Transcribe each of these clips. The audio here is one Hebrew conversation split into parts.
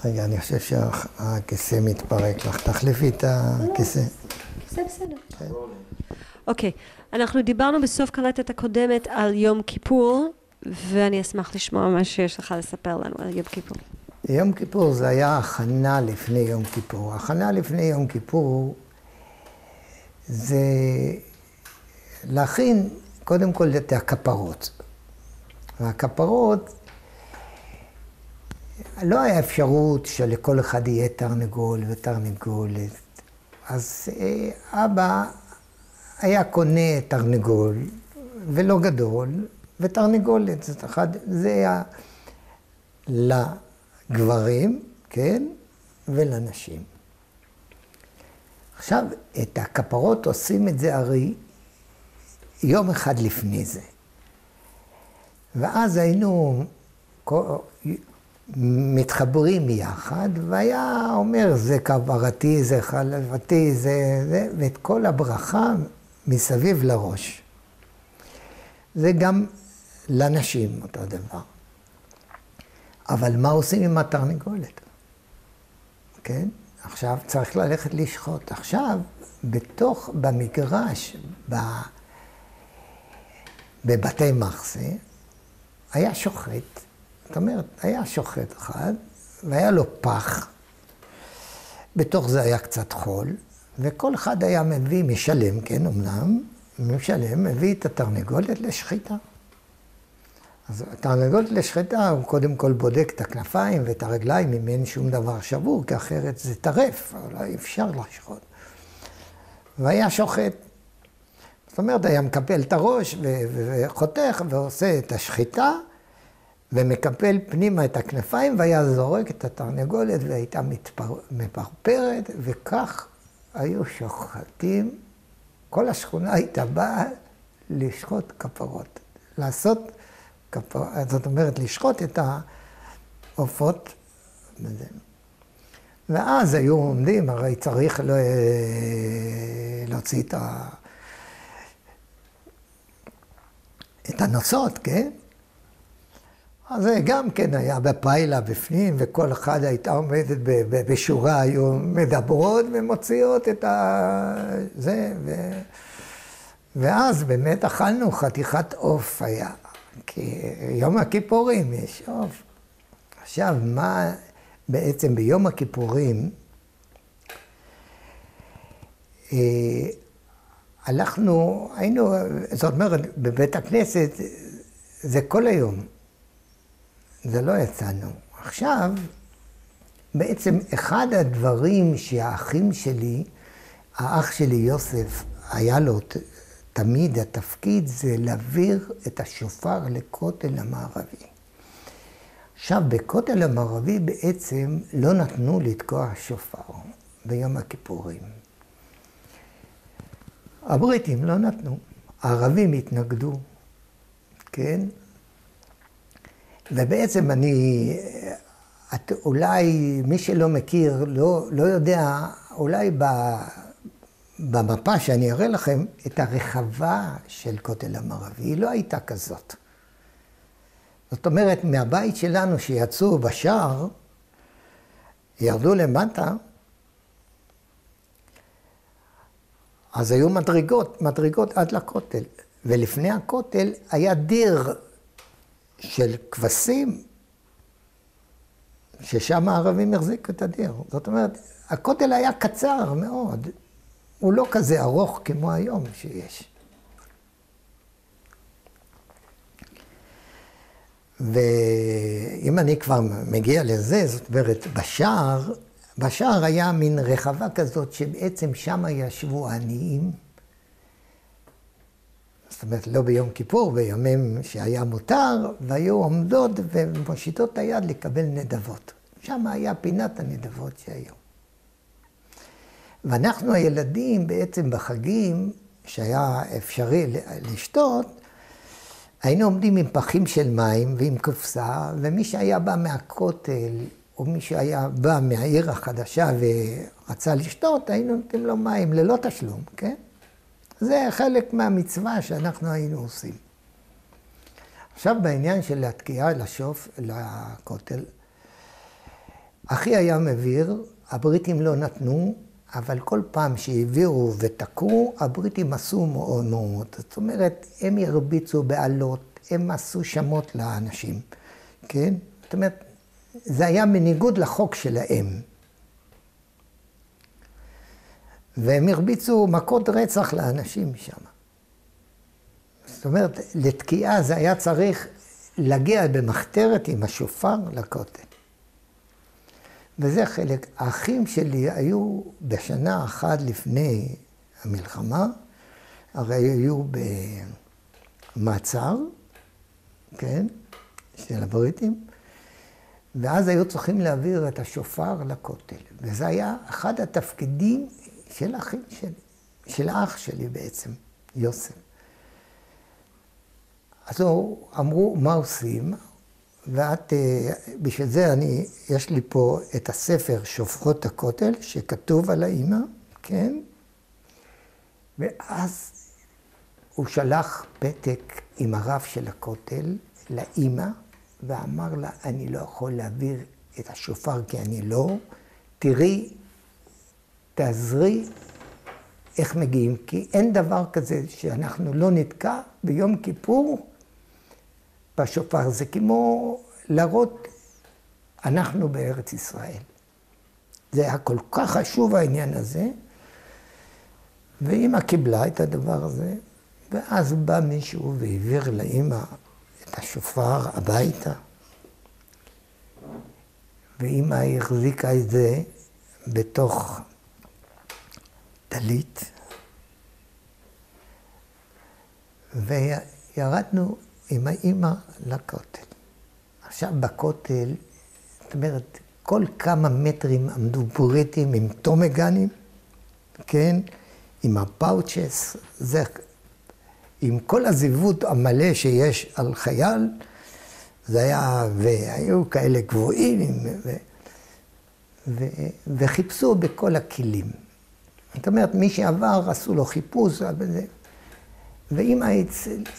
רגע, אני חושב שהכיסא מתפרק לך. תחליפי את הכיסא. כיסא בסדר. אוקיי, אנחנו דיברנו בסוף קלטת הקודמת על יום כיפור, ואני אשמח לשמוע מה שיש לך לספר לנו על יום כיפור. יום כיפור זה היה הכנה לפני יום כיפור. הכנה לפני יום כיפור זה להכין קודם כל את הכפרות. והכפרות, לא היה אפשרות שלכל אחד יהיה תרנגול ותרנגולת. אז אבא היה קונה תרנגול, ולא גדול, ותרנגולת. זה היה לגברים, כן, ולנשים. עכשיו, את הכפרות עושים את זה הרי יום אחד לפני זה. ואז היינו מתחברים יחד, והיה אומר, זה כוורתי, זה חלבתי, זה, ואת כל הברכה מסביב לראש. זה גם לנשים אותו דבר. אבל מה עושים עם התרנגולת? כן? עכשיו צריך ללכת לשחוט. עכשיו, במגרש, בבתי מחסה, היה שוחט. זאת אומרת, היה שוחט אחד, והיה לו פח. בתוך זה היה קצת חול, וכל אחד היה מביא, משלם, כן, אמנם, משלם, מביא את התרנגולת לשחיטה. אז התרנגולת לשחיטה, הוא קודם כל בודק את הכנפיים ואת הרגליים, אם אין שום דבר שבור, כי אחרת זה טרף, אולי אפשר לשחוט. והיה שוחט. זאת אומרת, היה מקפל את הראש וחותך ועושה את השחיטה, ומקפל פנימה את הכנפיים, והיה זורק את התרנגולת והייתה מפרפרת, וכך היו שוחטים. כל השכונה הייתה באה לשחוט כפרות. לעשות כפרות, זאת אומרת, לשחוט את העופות. ואז היו עומדים, הרי צריך להוציא את הנוסות, כן? אז זה גם כן היה בפיילה בפנים, וכל אחד הייתה עומדת בשורה, היו מדברות ומוציאות את זה, ואז באמת אכלנו חתיכת עוף היה, כי יום הכיפורים יש עוף. עכשיו, מה בעצם ביום הכיפורים, היינו, זאת אומרת, בבית הכנסת, זה כל היום. זה לא יצאנו. עכשיו, בעצם אחד הדברים שהאחים שלי, האח שלי יוסף, היה לו תמיד התפקיד, זה להעביר את השופר לכותל המערבי. עכשיו, בכותל המערבי בעצם לא נתנו לתקוע שופר ביום הכיפורים. הבריטים לא נתנו, הערבים התנגדו, כן? ובעצם אולי מי שלא מכיר, לא יודע, אולי במפה שאני אראה לכם, את הרחבה של כותל המערבי, היא לא הייתה כזאת. זאת אומרת, מהבית שלנו שיצאו בשער, ירדו למטה, אז היו מדרגות עד לכותל. ולפני הכותל היה דיר של כבשים, ששם הערבים החזיקו את הדיר. זאת אומרת, הכותל היה קצר מאוד. הוא לא כזה ארוך כמו היום שיש. ואם אני כבר מגיע לזה, זאת אומרת, בשער היה מין רחבה כזאת שבעצם שם ישבו העניים. זאת אומרת, לא ביום כיפור, בימים שהיה מותר, והיו עומדות ומושיטות את היד לקבל נדבות. שם היה פינת הנדבות שהיו. ואנחנו הילדים בעצם בחגים, שהיה אפשרי לשתות, היינו עומדים עם פחים של מים ועם קופסה, ומי שהיה בא מהכותל, או מי שהיה בא מהעיר החדשה ורצה לשתות, היינו נותנים לו מים ללא תשלום, כן? זה חלק מהמצווה שאנחנו היינו עושים. עכשיו בעניין של התקיעה לכותל, אחי היה מביר, הבריטים לא נתנו, אבל כל פעם שהעבירו ותקעו, הבריטים עשו מהומות. זאת אומרת, הם הרביצו בעלות, הם עשו שמות לאנשים, כן? זאת אומרת, זה היה בניגוד לחוק שלהם. והם הרביצו מכות רצח לאנשים שם. זאת אומרת, לתקיעה זה היה צריך להגיע במחתרת עם השופר לכותל. וזה חלק. האחים שלי היו בשנה אחת לפני המלחמה, הרי היו במעצר, כן, של הבריטים, ואז היו צריכים להעביר את השופר לכותל. וזה היה אחד התפקידים של האחים שלי, של האח שלי בעצם, יוסף. אז אמרו, מה עושים? ואת, בשביל זה יש לי פה את הספר שופרות הכותל, שכתוב על האמא, כן? ואז הוא שלח פתק עם הרב של הכותל לאמא, ואמר לה, אני לא יכול להעביר את השופר כי אני לא, תראי, תעזרי איך מגיעים, כי אין דבר כזה שאנחנו לא נתקע ביום כיפור בשופר. זה כמו להראות, אנחנו בארץ ישראל. זה היה כל כך חשוב העניין הזה, ואמא קיבלה את הדבר הזה, ואז בא מישהו והעביר לאמא את השופר הביתה, ואמא החזיקה את זה בתוך טלית, וירדנו עם האמא לכותל. עכשיו בכותל, זאת אומרת, כל כמה מטרים עמדו בריטים עם טומגנים, כן? עם הפאוצ'ס, זה, עם כל הזיוות המלא שיש על חייל, זה היה, והיו כאלה גבוהים, וחיפשו בכל הכלים. זאת אומרת, מי שעבר, עשו לו חיפוש, ואמא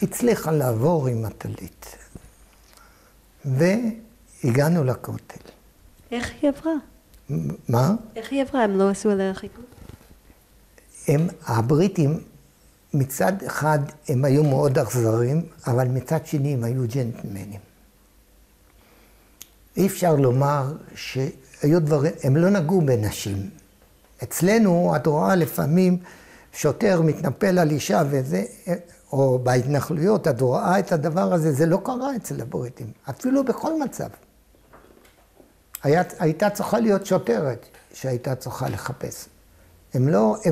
הצליחה לעבור עם הטלית. והגענו לכותל. איך היא עברה? מה? איך היא עברה? הם לא עשו עליה חיפוש? הבריטים, מצד אחד הם היו מאוד אכזרים, אבל מצד שני הם היו ג'נטלמנים. אי אפשר לומר שהיו דברים, הם לא נגעו בנשים. אצלנו, את רואה לפעמים שוטר מתנפל על אישה וזה, או בהתנחלויות, את רואה את הדבר הזה, זה לא קרה אצל הבריטים, אפילו בכל מצב. הייתה צריכה להיות שוטרת שהייתה צריכה לחפש. הם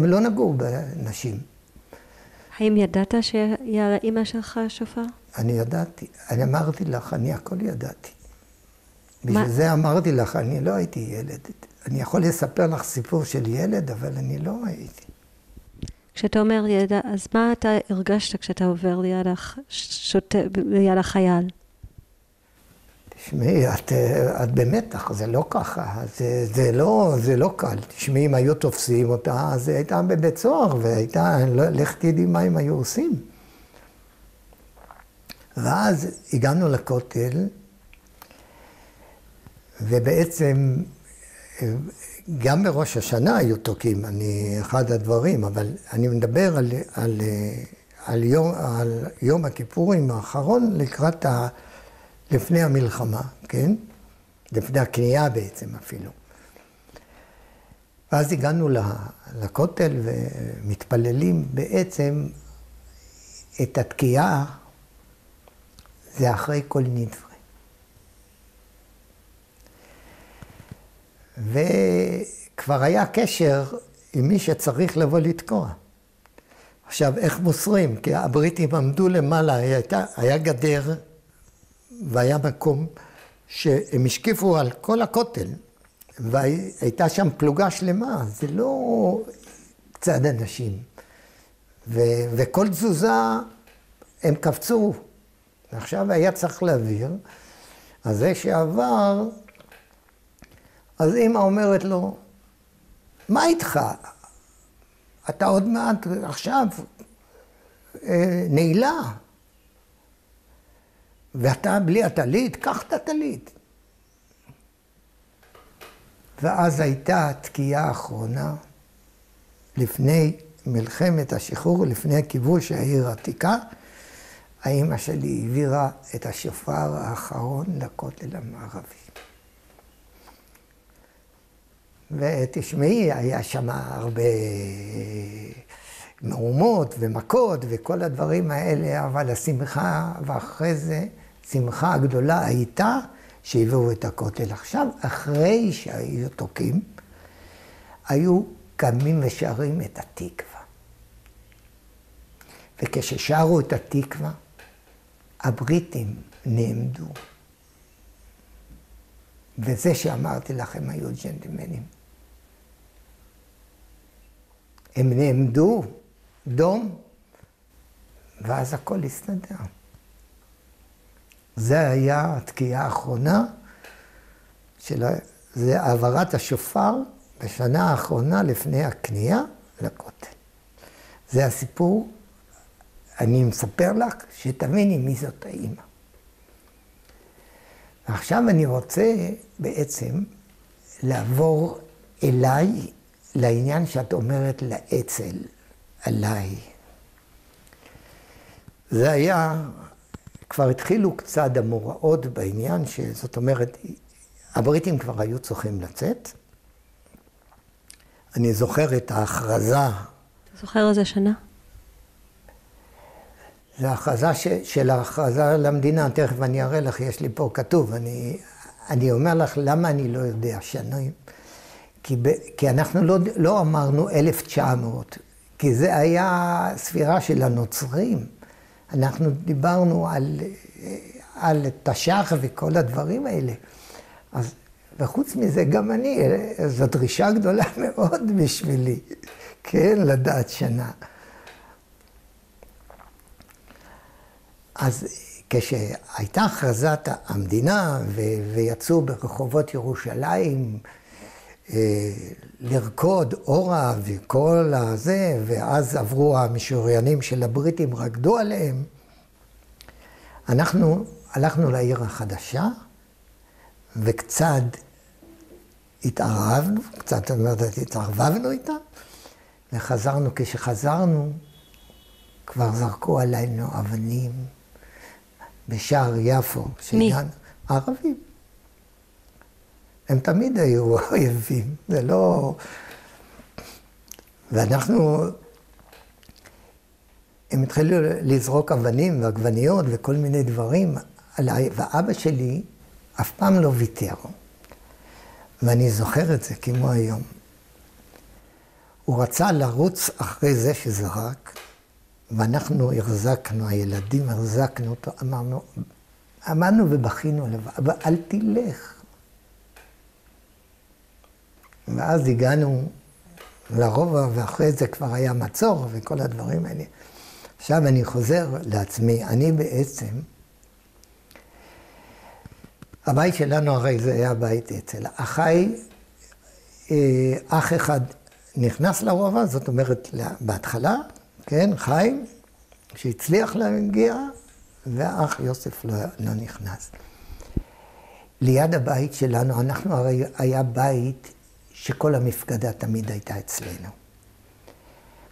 לא נגעו בנשים. האם ידעת שהיה לאמא שלך שופר? אני ידעתי, אני אמרתי לך, אני הכל ידעתי. בשביל זה אמרתי לך, אני לא הייתי ילד. אני יכול לספר לך סיפור של ילד, אבל אני לא הייתי. כשאתה אומר ידע, אז מה אתה הרגשת כשאתה עובר ליד החייל? תשמעי, את במתח, זה לא ככה, זה לא קל. תשמעי, אם היו תופסים אותה, אז היא הייתה בבית סוהר, והייתה, לך תדעי מה הם היו עושים. ואז הגענו לכותל, ובעצם גם בראש השנה היו תוקעים, אחד הדברים, אבל אני מדבר על יום הכיפורים האחרון לקראת לפני המלחמה, כן? לפני הקנייה בעצם אפילו. ואז הגענו לכותל ומתפללים בעצם את התקיעה, זה אחרי כל נדרי. וכבר היה קשר עם מי שצריך לבוא לתקוע. עכשיו, איך מוסרים? כי הבריטים עמדו למעלה, היה גדר, והיה מקום שהם השקיפו על כל הכותל, והייתה שם פלוגה שלמה, זה לא קצת אנשים. וכל תזוזה הם קפצו. עכשיו היה צריך להעביר, אז זה שעבר, אז אמא אומרת לו, מה איתך? אתה עוד מעט עכשיו נעילה. ואתה בלי הטלית, קח את הטלית. ואז הייתה התקיעה האחרונה, לפני מלחמת השחרור, לפני כיבוש העיר העתיקה, האמא שלי העבירה את השופר האחרון לכותל המערבי. ותשמעי, היה שם הרבה מהומות ומכות וכל הדברים האלה, אבל השמחה, ואחרי זה, שמחה הגדולה הייתה שהביאו את הכותל. עכשיו, אחרי שהיו תוקים, היו קמים ושרים את התקווה. וכששרו את התקווה, הבריטים נעמדו. וזה שאמרתי לכם היו ג'נטלמנים. הם נעמדו דום, ואז הכל הסתדר. זה היה התקיעה האחרונה, זה העברת השופר בשנה האחרונה לפני הכניעה לכותל. זה הסיפור, אני מספר לך שתביני מי זאת האמא. ועכשיו אני רוצה בעצם לעבור אליי, לעניין שאת אומרת לאצ"ל, עליי. זה היה, כבר התחילו קצת המוראות בעניין, שזאת אומרת, הבריטים כבר היו צריכים לצאת. אני זוכר את ההכרזה. אתה זוכר איזה שנה? זה ההכרזה של ההכרזה למדינה, תכף אני אראה לך, יש לי פה כתוב. אני אומר לך למה אני לא יודע שנים. כי אנחנו לא אמרנו 1900, כי זה היה ספירה של הנוצרים. אנחנו דיברנו על תש"ח וכל הדברים האלה. וחוץ מזה גם אני, זו דרישה גדולה מאוד בשבילי, כן, לדעת שנה. אז כשהייתה הכרזת המדינה ויצאו ברחובות ירושלים לרקוד אורה וכל הזה, ואז עברו המשוריינים של הבריטים, רקדו עליהם, אנחנו הלכנו לעיר החדשה וקצת התערבנו, קצת התערבבנו איתה, וחזרנו, כשחזרנו כבר זרקו עלינו אבנים בשער יפו. מי? ערבים. הם תמיד היו אויבים, זה לא... ואנחנו... הם התחילו לזרוק אבנים ועגבניות וכל מיני דברים עליי, ואבא שלי אף פעם לא ויתר. ואני זוכר את זה כמו היום. הוא רצה לרוץ אחרי זה שזרק, ואנחנו הרזקנו, הילדים הרזקנו אותו, אמרנו ובכינו עליו, אבל אל תלך. ואז הגענו לרובע, ואחרי זה כבר היה מצור וכל הדברים האלה. עכשיו אני חוזר לעצמי, אני בעצם, הבית שלנו הרי זה היה בית אצל אחי, אח אחד נכנס לרובע, זאת אומרת בהתחלה, כן, חיים, שהצליח להגיע, והאח יוסף לא נכנס. ליד הבית שלנו, אנחנו הרי היה בית שכל המפקדה תמיד הייתה אצלנו.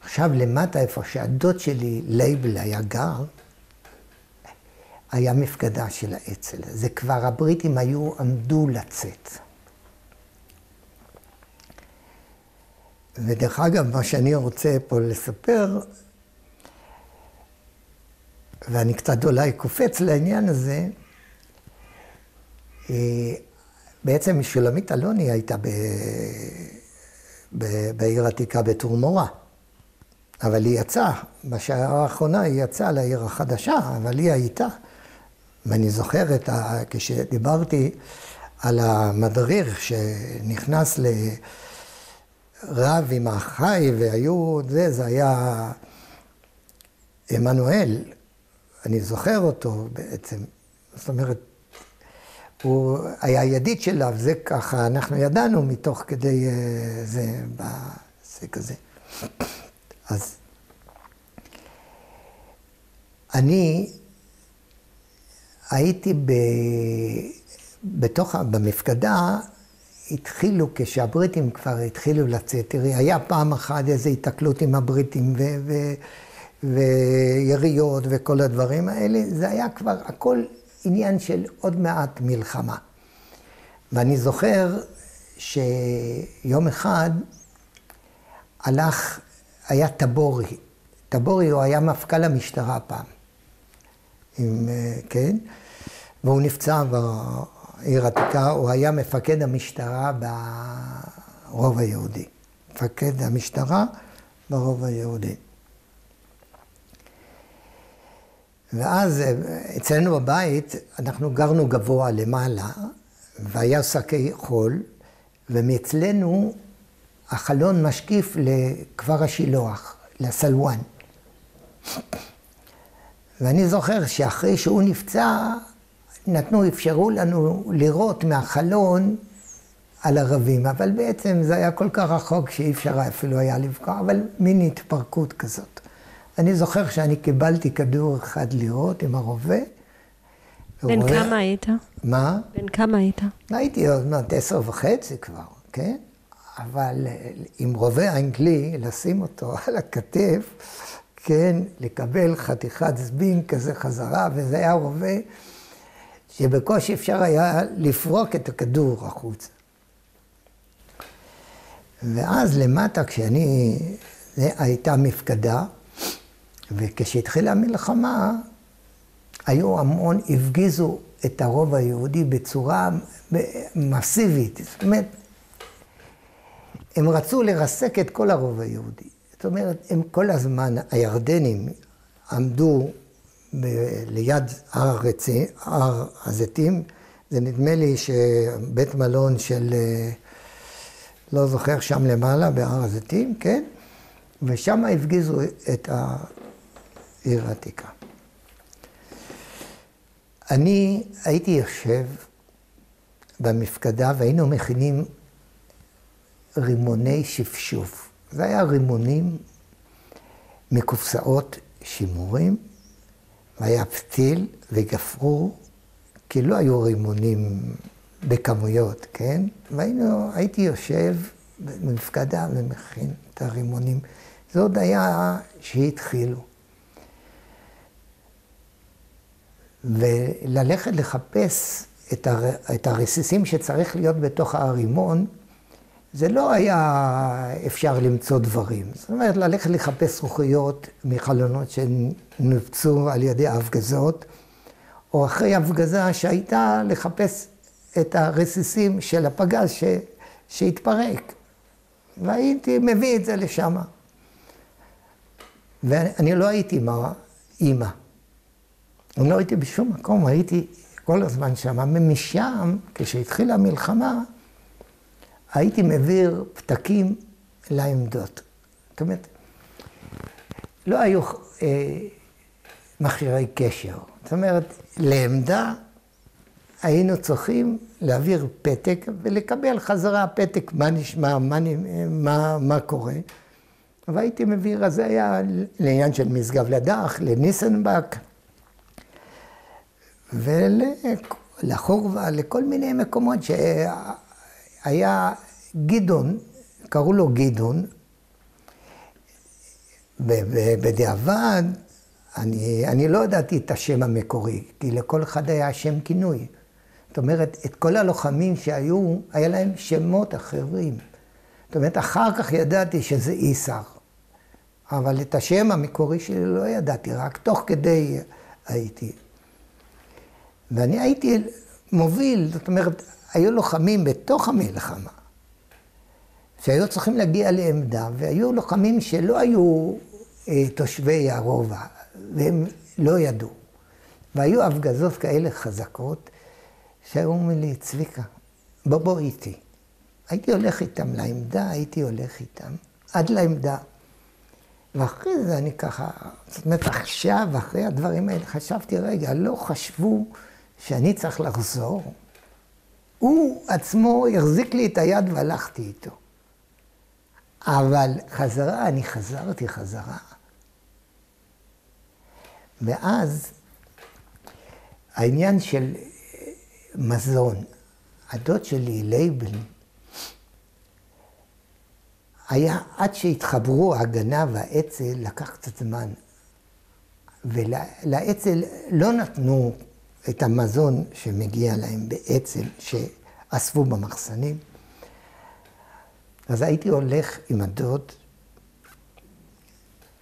עכשיו למטה, איפה שהדוד שלי, לייבל, היה גר, היה מפקדה של האצ"ל. זה כבר הבריטים עמדו לצאת. ודרך אגב, מה שאני רוצה פה לספר, ואני קצת אולי קופץ לעניין הזה, בעצם שולמית אלוני הייתה בעיר העתיקה בתורמורה. אבל היא יצאה, בשעה האחרונה היא יצאה לעיר החדשה, אבל היא הייתה. ואני זוכר כשדיברתי על המדריך שנכנס לרב עם החי והיו, זה היה עמנואל. אני זוכר אותו בעצם, זאת אומרת, הוא היה ידיד שלה, וזה ככה, אנחנו ידענו מתוך כדי זה כזה. אז אני הייתי במפקדה, התחילו, כשהבריטים כבר התחילו לצאת, תראי, היה פעם אחת איזו התקלות עם הבריטים ויריות וכל הדברים האלה, זה היה כבר הכל עניין של עוד מעט מלחמה. ואני זוכר שיום אחד היה טבורי. טבורי הוא היה מפכ"ל המשטרה פעם. כן? והוא נפצע בעיר העתיקה, הוא היה מפקד המשטרה ברוב היהודי. מפקד המשטרה ברוב היהודי. ואז אצלנו בבית, אנחנו גרנו גבוה למעלה, והיה שקי חול, ומאצלנו החלון משקיף לכפר השילוח, לסלואן. ואני זוכר שאחרי שהוא נפצע, אפשרו לנו לראות מהחלון על ערבים, אבל בעצם זה היה כל כך רחוק שאי אפשר אפילו היה לבקוע, אבל מין התפרקות כזאת. אני זוכר שאני קיבלתי כדור אחד לראות עם הרובה. בן כמה היית? מה? בן כמה היית? הייתי עוד מעט 10.5 כבר, כן? אבל עם רובה אנגלי, לשים אותו על הכתף, כן, לקבל חתיכת זבין כזה חזרה, וזה היה רובה שבקושי אפשר היה לפרוק את הכדור החוצה. ואז למטה, הייתה מפקדה, וכשהתחילה המלחמה, הפגיזו את הרוב היהודי בצורה מסיבית. זאת אומרת, הם רצו לרסק את כל הרוב היהודי. זאת אומרת, הם כל הזמן, הירדנים עמדו ליד הר הזיתים, זה נדמה לי שבית מלון של, לא זוכר, שם למעלה, בהר הזיתים, כן? ושם הפגיזו את העיר העתיקה. אני הייתי יושב במפקדה והיינו מכינים רימוני שפשוף. זה היה רימונים מקופסאות שימורים, והיה פתיל וגפרור, כי לא היו רימונים בכמויות, כן? הייתי יושב במפקדה ומכין את הרימונים. זה עוד היה שהתחילו. וללכת לחפש את הרסיסים שצריך להיות בתוך הרימון, זה לא היה אפשר למצוא דברים. זאת אומרת, ללכת לחפש זכוכיות מחלונות שנופצו על ידי ההפגזות, או אחרי הפגזה שהייתה לחפש את הרסיסים של הפגז שהתפרק. והייתי מביא את זה לשם. ואני לא הייתי עם האמא. אני לא הייתי בשום מקום, הייתי כל הזמן שם. ומשם, כשהתחילה המלחמה, הייתי מעביר פתקים לעמדות. זאת אומרת, לא היו מכשירי קשר. זאת אומרת, לעמדה היינו צריכים להעביר פתק ולקבל חזרה פתק מה נשמע, מה קורה. והייתי מעביר, אז זה היה לעניין של משגב לדח, לניסנבק, ולחורבה, לכל מיני מקומות שהיה גדעון, קראו לו גדעון, בדיעבד, אני לא ידעתי את השם המקורי, כי לכל אחד היה שם כינוי. זאת אומרת, את כל הלוחמים שהיו, היה להם שמות אחרים. זאת אומרת, אחר כך ידעתי שזה איסר. אבל את השם המקורי שלי לא ידעתי, רק תוך כדי הייתי. ואני הייתי מוביל, זאת אומרת, היו לוחמים בתוך המלחמה, שהיו צריכים להגיע לעמדה, והיו לוחמים שלא היו תושבי הרובע, והם לא ידעו. והיו הפגזות כאלה חזקות, שהיו אומרים לי, צביקה, בוא איתי. הייתי הולך איתם לעמדה, הייתי הולך איתם, עד לעמדה. ואחרי זה אני ככה, זאת אומרת, עכשיו, אחרי הדברים האלה, חשבתי, רגע, לא חשבו שאני צריך לחזור. הוא עצמו החזיק לי את היד והלכתי איתו. אבל חזרה, אני חזרתי חזרה. ואז העניין של מזון, הדוד שלי, לייבל, היה עד שהתחברו הגנב והאצ"ל, לקח קצת זמן. ולאצ"ל לא נתנו את המזון שמגיע להם באצ"ל, שאספו במחסנים. אז הייתי הולך עם הדוד,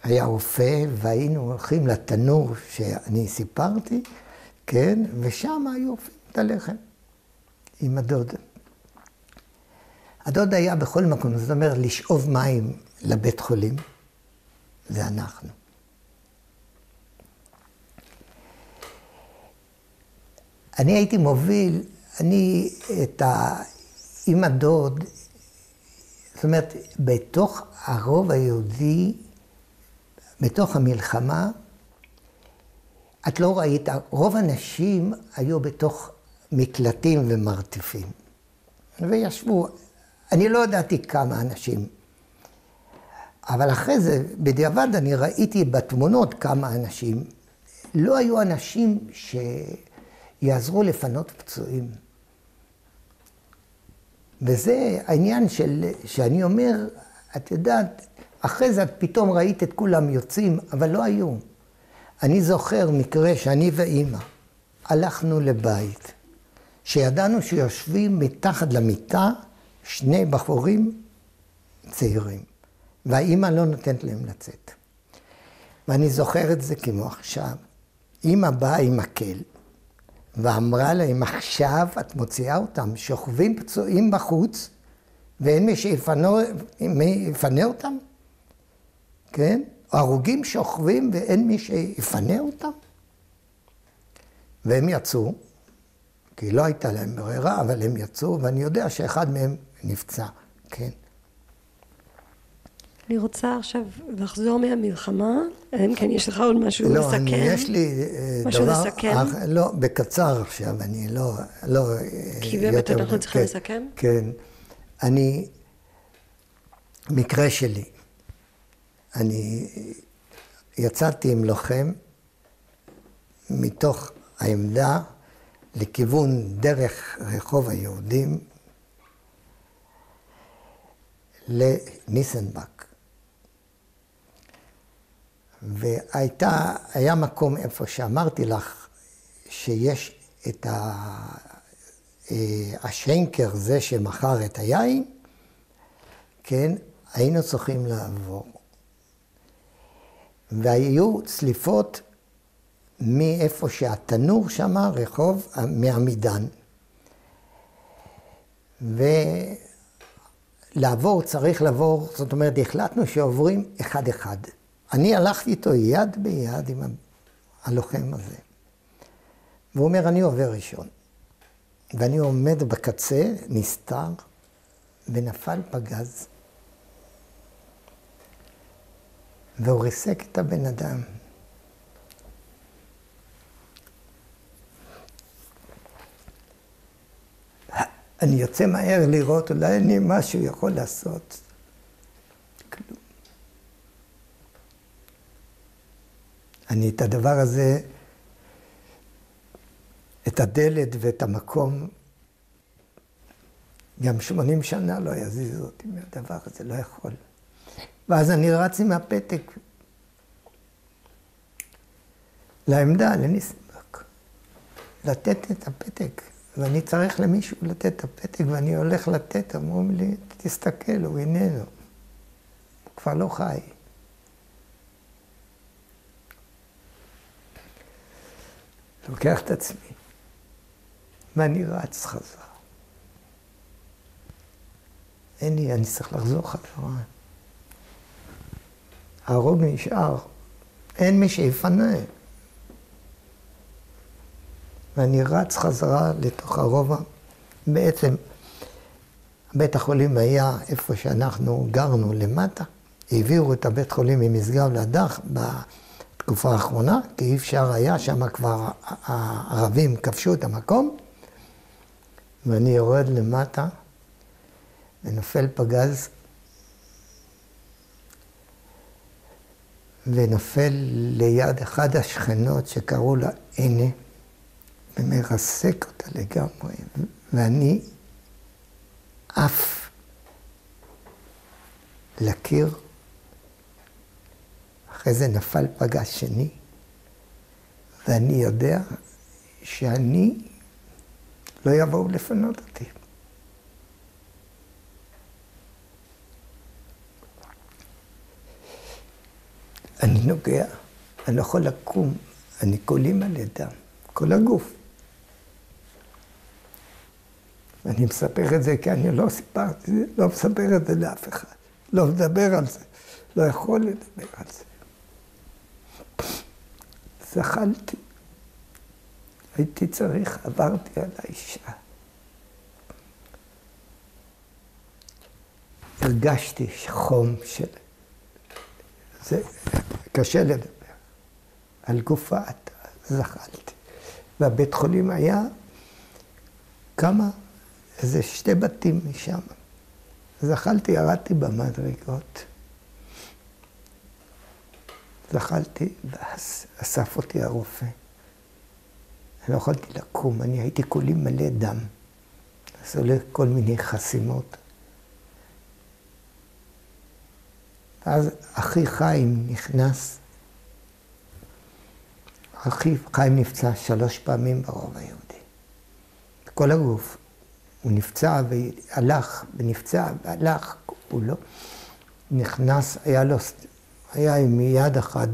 היה רופא, והיינו הולכים לתנור שאני סיפרתי, כן, ושם היו אופים את הלחם עם הדוד. הדוד היה בכל מקום, זאת אומרת, לשאוב מים לבית חולים, זה אנחנו. אני הייתי מוביל, עם הדוד, זאת אומרת, בתוך הרוב היהודי, בתוך המלחמה, את לא ראית, רוב הנשים היו בתוך מקלטים ומרתפים. וישבו, אני לא ידעתי כמה אנשים, אבל אחרי זה, בדיעבד אני ראיתי בתמונות כמה אנשים. לא היו אנשים שיעזרו לפנות פצועים. וזה העניין שאני אומר, את יודעת, אחרי זה את פתאום ראית את כולם יוצאים, אבל לא היו. אני זוכר מקרה שאני ואימא הלכנו לבית, שידענו שיושבים מתחת למיטה שני בחורים צעירים, והאימא לא נותנת להם לצאת. ואני זוכר את זה כמו עכשיו. אימא באה עם מקל, ואמרה להם, עכשיו את מוציאה אותם, שוכבים פצועים בחוץ, ואין מי שיפנה אותם? כן? הרוגים שוכבים ואין מי שיפנה אותם? והם יצאו, כי לא הייתה להם ברירה, אבל הם יצאו, ואני יודע שאחד מהם נפצע, כן. אני רוצה עכשיו לחזור מהמלחמה, כן, יש לך עוד משהו לסכם? לא, יש לי משהו דבר, לסכם? לא, בקצר עכשיו, אני לא כי באמת אנחנו צריכים לסכם? כן, מקרה שלי, אני יצאתי עם לוחם מתוך העמדה לכיוון דרך רחוב היהודים לניסנבק. והיה מקום איפה שאמרתי לך שיש את השנקר, זה שמכר את היין, כן, היינו צריכים לעבור. והיו צליפות מאיפה שהתנור שם, רחוב מעמידן. ולעבור, צריך לעבור, זאת אומרת, החלטנו שעוברים אחד אחד. אני הלכתי איתו יד ביד עם הלוחם הזה. והוא אומר, אני עובר ראשון. ואני עומד בקצה, נסתר, ונפל פגז. והוא ריסק את הבן אדם. אני יוצא מהר לראות, אולי אני משהו יכול לעשות. כלום. אני את הדבר הזה, את הדלת ואת המקום, גם 80 שנה לא יזיזו אותי מהדבר הזה, לא יכול. ואז אני רץ עם הפתק לעמדה, לניסנבק, לתת את הפתק. ואני צריך למישהו לתת את הפתק, ואני הולך לתת, אמרו לי, תסתכל, הוא איננו. הוא כבר לא חי. לוקח את עצמי, ואני רץ חזרה. אין לי, אני צריך לחזור חזרה. הרוג נשאר, אין מי שיפנה. ואני רץ חזרה לתוך הרובע. בעצם, בית החולים היה איפה שאנחנו גרנו למטה. העבירו את הבית חולים ממשגב לדח בתקופה האחרונה, כי אי אפשר היה, שם כבר הערבים כבשו את המקום. ואני יורד למטה, ונופל פגז, ונופל ליד אחד השכנות שקראו לה עינה, ומרסק אותה לגמרי, ואני עף. לקיר, אחרי זה נפל פגז שני, ואני יודע שאני לא יבואו לפנות אותי. אני נוגע, אני לא יכול לקום, אני כולי מלא דם, כל הגוף. אני מספר את זה כי אני לא סיפרתי, לא מספר את זה לאף אחד. לא מדבר על זה, לא יכול לדבר על זה. זחלתי, הייתי צריך, עברתי על האישה. הרגשתי חום של... זה קשה לדבר. על גופה זחלתי. והבית חולים היה כמה, איזה 2 בתים משם. זחלתי, ירדתי במדרגות. זחלתי, ואז אסף אותי הרופא. אני לא יכולתי לקום, אני הייתי כולי מלא דם. עשו לי כל מיני חסימות. ואז אחי חיים נכנס. אחי חיים נפצע 3 פעמים ברוב היהודי. כל הגוף. הוא נפצע והלך, ונפצע והלך, הוא לא נכנס, היה עם יד אחת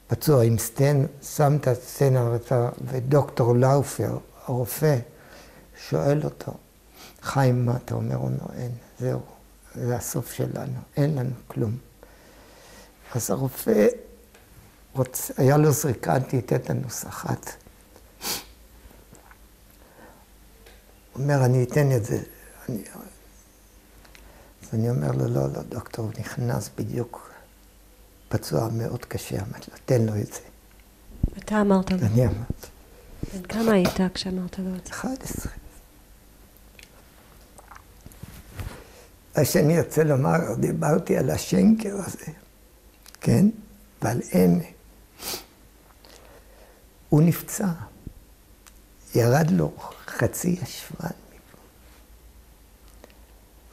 פצוע עם סטן, שם את הסטן על הרצפה, ודוקטור לאופר, הרופא, שואל אותו, חיים, מה אתה אומר? הוא אומר, אין, זהו, זה הסוף שלנו, אין לנו כלום. אז הרופא, היה לו זריקת טטנוס אחת. הוא אומר, אני אתן את זה. אז אני אומר לו, לא, לא, דוקטור, הוא נכנס בדיוק פצוע מאוד קשה, אמרתי לו, תן לו את זה. אתה אמרת לו? אני אמרתי. כמה היית כשאמרת לו את זה? 11. מה שאני רוצה לומר, דיברתי על השנקר הזה, כן? ועל אין. הוא נפצע. ירד לו חצי השפן מפה.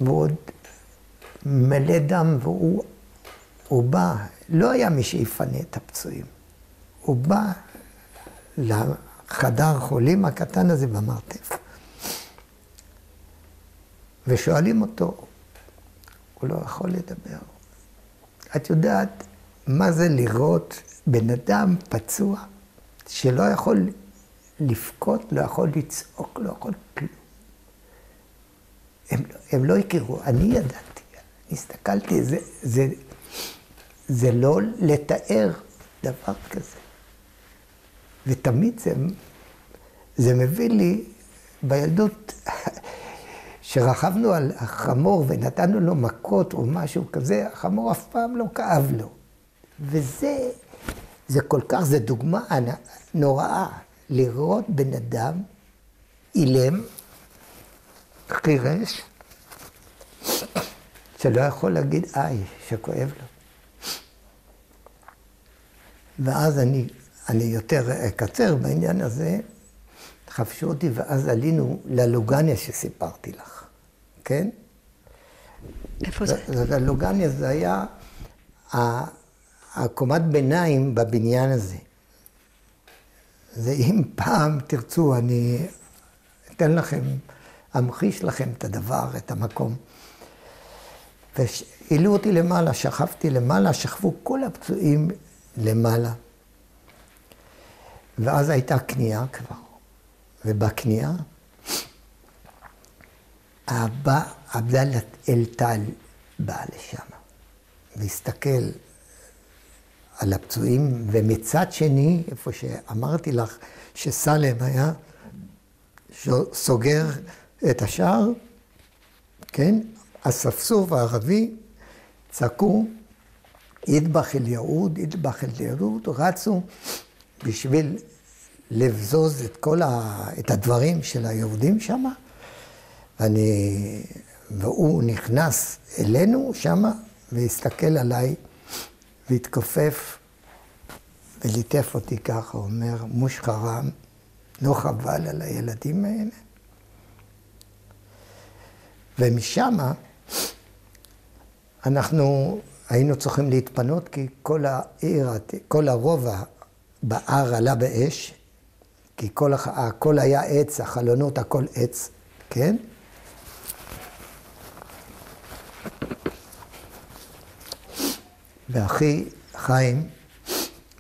והוא עוד מלא דם, והוא בא, לא היה מי שיפנה את הפצועים. הוא בא לחדר חולים הקטן הזה במרתף. ושואלים אותו, הוא לא יכול לדבר. את יודעת מה זה לראות בן אדם פצוע שלא יכול לבכות, לא יכול לצעוק, לא יכול כלום. הם לא הכירו, אני ידעתי, הסתכלתי, זה לא לתאר דבר כזה. ותמיד זה מביא לי בילדות, שרכבנו על החמור ונתנו לו מכות או משהו כזה, החמור אף פעם לא כאב לו. וזה כל כך, זה דוגמה נוראה. לראות בן אדם אילם, חירש, שלא יכול להגיד שכואב לו. ואז אני יותר אקצר בעניין הזה, חפשו אותי ואז עלינו ללוגניה שסיפרתי לך, כן? איפה זה? ללוגניה זה היה הקומת ביניים בבניין הזה. זה אם פעם תרצו, אני אתן לכם, אמחיש לכם את הדבר, את המקום. והעלו אותי למעלה, שכבתי למעלה, שכבו כל הפצועים למעלה. ואז הייתה קנייה כבר. ובקנייה, האבא עבדאללה אל-טל בא לשם, והסתכל על הפצועים, ומצד שני, איפה שאמרתי לך שסלם היה סוגר את השער, כן? הספסוף הערבי צעקו, ידבח אל יהוד, ידבח אל יהוד, רצו בשביל לבזוז את הדברים של היהודים שם, והוא נכנס אלינו שם, והסתכל עליי, והתכופף, וליטף אותי ככה, הוא אומר, מושחרם, לא חבל על הילדים האלה. ומשם אנחנו היינו צריכים להתפנות, כי כל הרובע בהר עלה באש, כי הכל היה עץ, החלונות הכל עץ, כן? ואחי חיים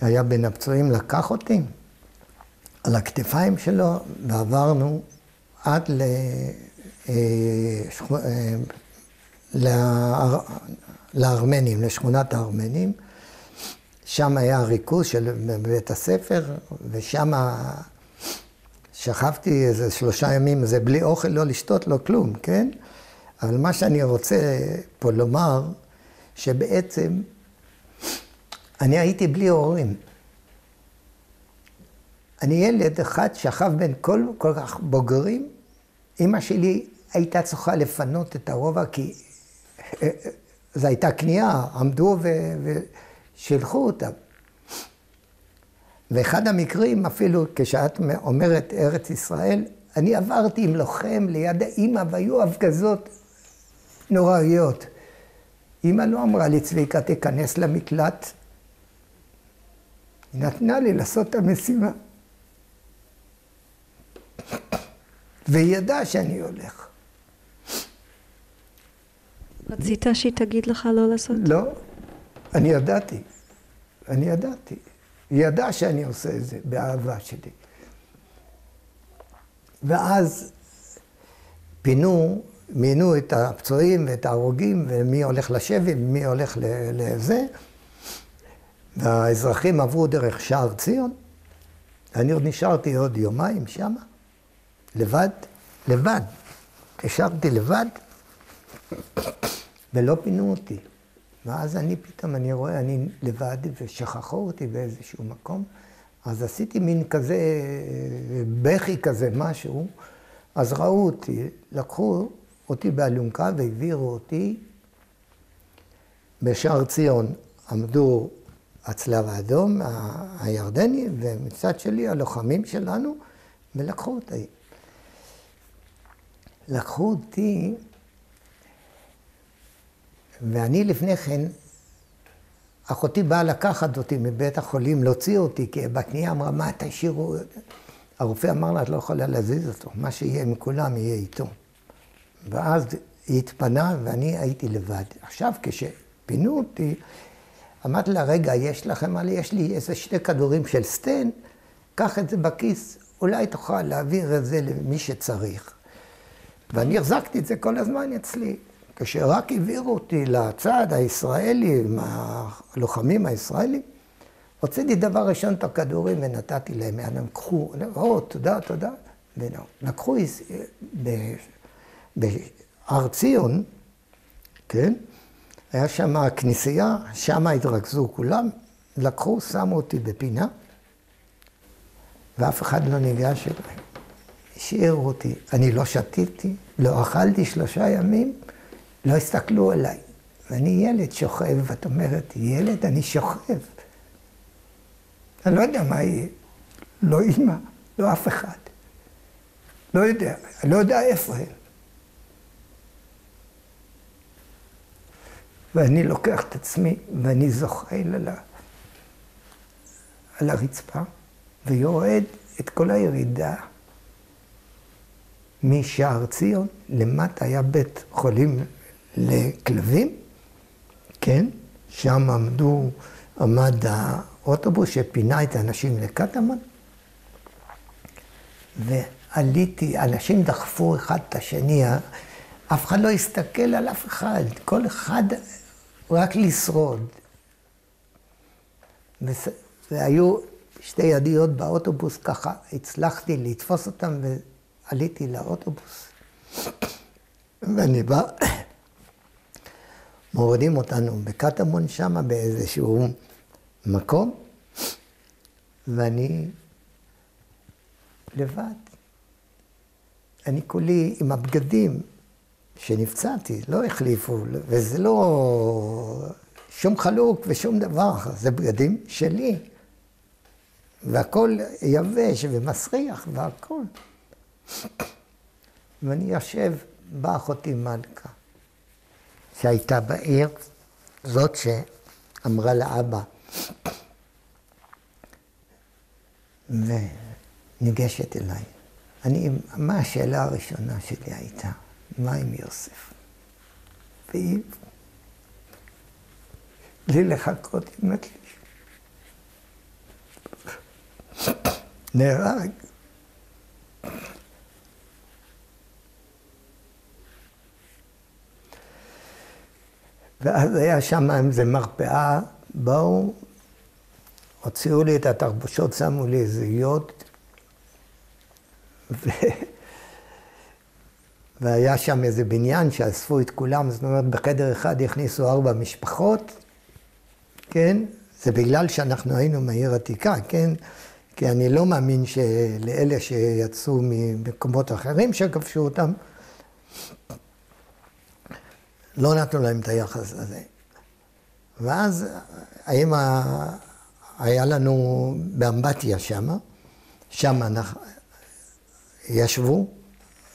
היה בין הפצועים, לקח אותי על הכתפיים שלו, ועברנו עד לארמנים, לשכונת הארמנים. שם היה ריכוז של בית הספר, ושם שכבתי איזה 3 ימים, זה בלי אוכל, לא לשתות, לא כלום, כן? אבל מה שאני רוצה פה לומר, שבעצם אני הייתי בלי הורים. אני ילד אחד שכב בין כל כך בוגרים. אמא שלי הייתה צריכה לפנות את הרובע, כי זו הייתה קנייה, עמדו ושילחו אותם. ואחד המקרים, אפילו כשאת אומרת ארץ ישראל, אני עברתי עם לוחם ליד האמא, והיו הפגזות נוראיות. אמא לא אמרה לי, צביקה, תיכנס למקלט. היא נתנה לי לעשות את המשימה. והיא ידעה שאני הולך. רצית שהיא תגיד לך לא לעשות? לא, אני ידעתי. היא ידעה שאני עושה את זה באהבה שלי. ואז מינו את הפצועים ואת ההרוגים, ומי הולך לשבי, ומי הולך לזה. והאזרחים עברו דרך שער ציון. אני עוד נשארתי עוד יומיים שם, לבד. נשארתי לבד, ולא פינו אותי. ואז אני רואה, אני לבד, ושכחו אותי באיזשהו מקום. אז עשיתי מין כזה, בכי כזה, משהו. אז ראו אותי, לקחו אותי באלונקה והעבירו אותי. בשער ציון עמדו הצלב האדום, הירדני, ומצד שלי הלוחמים שלנו, ולקחו אותי. לקחו אותי, ואני לפני כן, אחותי באה לקחת אותי מבית החולים, להוציא אותי, כי בקנייה אמרה, מה תשאירו? הרופא אמר לה, את לא יכולה להזיז אותו, מה שיהיה עם כולם יהיה איתו. ואז היא התפנה ואני הייתי לבד. עכשיו כשפינו אותי, אמרתי לה, רגע, יש לכם מה לי? יש לי איזה 2 כדורים של סטן, קח את זה בכיס, אולי תוכל להעביר את זה למי שצריך. ואני החזקתי את זה כל הזמן אצלי. כשרק העבירו אותי לצד הישראלי, עם הלוחמים הישראלים, הוצאתי דבר ראשון את הכדורים ונתתי להם, הם קחו, תודה. לקחו בהר ציון, כן? היה שם כנסייה, שם התרכזו כולם, לקחו, שמו אותי בפינה, ואף אחד לא ניגש אליי. השאירו אותי, אני לא שתיתי, לא אכלתי 3 ימים, לא הסתכלו עליי. ואני ילד שוכב, ואת אומרת, ילד, אני שוכב. אני לא יודע מה יהיה, לא אמא, לא אף אחד. לא יודע, אני לא יודע איפה הם. ואני לוקח את עצמי, ואני זוחל על הרצפה, ויורד את כל הירידה משער ציון, למטה היה בית חולים לכלבים, כן? שם עמד האוטובוס שפינה את האנשים לקטמון, ועליתי, אנשים דחפו אחד את השני, אף אחד לא הסתכל על אף אחד, כל אחד רק לשרוד. והיו 2 ידיות באוטובוס, ככה הצלחתי לתפוס אותם ועליתי לאוטובוס. ואני בא, מורידים אותנו בקטמון שם באיזשהו מקום, ואני לבד. אני כולי עם הבגדים שנפצעתי, לא החליפו, וזה לא שום חלוק ושום דבר, זה בגדים שלי. והכל יבש ומסריח והכל. ואני יושב, באה אחותי מלכה. שהייתה בעיר, זאת שאמרה לאבא, וניגשת אליי. מה השאלה הראשונה שלי הייתה? מה עם יוסף? והיא, בלי לחכות, היא אמרת לי, נהרג. ואז היה שם איזה מרפאה, באו, הוציאו לי את התרבושות, שמו לי איזה יוד, והיה שם איזה בניין שאספו את כולם, זאת אומרת, בחדר אחד הכניסו 4 משפחות, כן? זה בגלל שאנחנו היינו מהעיר עתיקה, כן? כי אני לא מאמין שלאלה שיצאו ממקומות אחרים שכבשו אותם, לא נתנו להם את היחס הזה. ואז היה לנו באמבטיה שם אנחנו ישבו,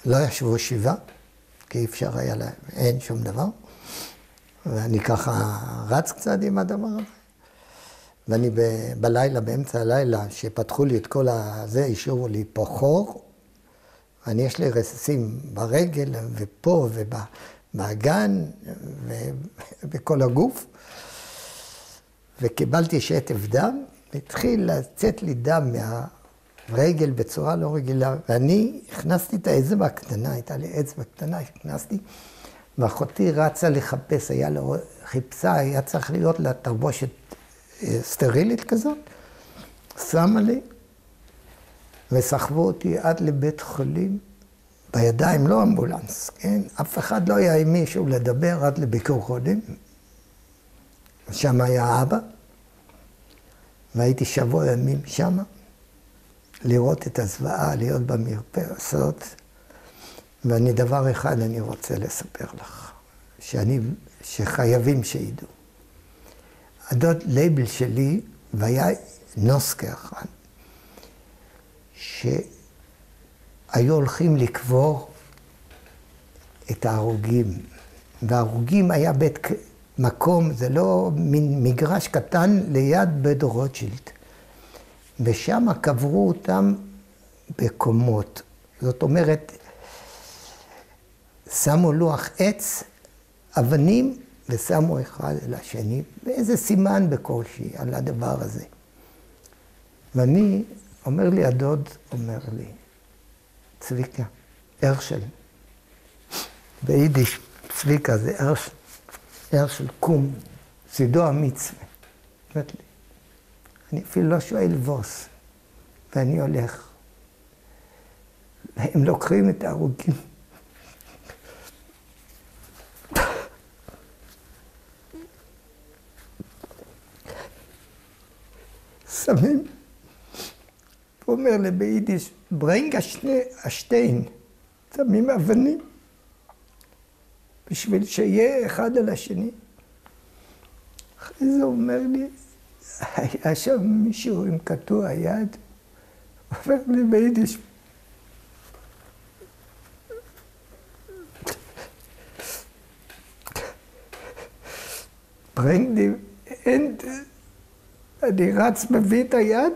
לא ישבו 7, כי אי אפשר היה להם, אין שום דבר. ואני ככה רץ קצת עם הדבר הזה. ואני בלילה, באמצע הלילה, שפתחו לי את כל הזה, השאירו לי פה חור. יש לי רסיסים ברגל ופה ובאגן ובכל הגוף. וקיבלתי שטף דם, והתחיל לצאת לי דם מהרגל בצורה לא רגילה. ואני הכנסתי את האצבע הקטנה, הייתה לי אצבע קטנה, הכנסתי, ואחותי רצה לחפש, חיפשה, היה צריך להיות לה תרבושת סטרילית כזאת, שמה לי, וסחבו אותי עד לבית חולים, בידיים, לא אמבולנס, כן? אף אחד לא היה עם מישהו לדבר עד לביקור חולים. שם היה אבא, והייתי שבוע ימים שם, לראות את הזוועה, להיות במרפסות, ואני דבר אחד אני רוצה לספר לך, שחייבים שידעו. הדוד לייבל שלי, והיה נוסקה אחד, שהיו הולכים לקבור את ההרוגים, וההרוגים היה מקום, זה לא מין מגרש קטן ליד בית רוטשילד, ושם קברו אותם בקומות. זאת אומרת, שמו לוח עץ, אבנים, ושמו אחד אל השני, ואיזה סימן בקושי על הדבר הזה. ואני, אומר לי הדוד, אומר לי, צביקה, הרשל. ביידיש, צביקה זה הרשל קום, צידו המצווה. אומרת לי, אני אפילו לא שואל ווס, ואני הולך. והם לוקחים את ההרוגים. שמים, הוא אומר לי ביידיש, ברנג השטיין, שמים אבנים, בשביל שיהיה אחד על השני. אחרי זה הוא אומר לי, היה שם מישהו עם קטוע יד, הוא אומר לי ביידיש, ברנג די אנד, אני רץ, מביא את היד.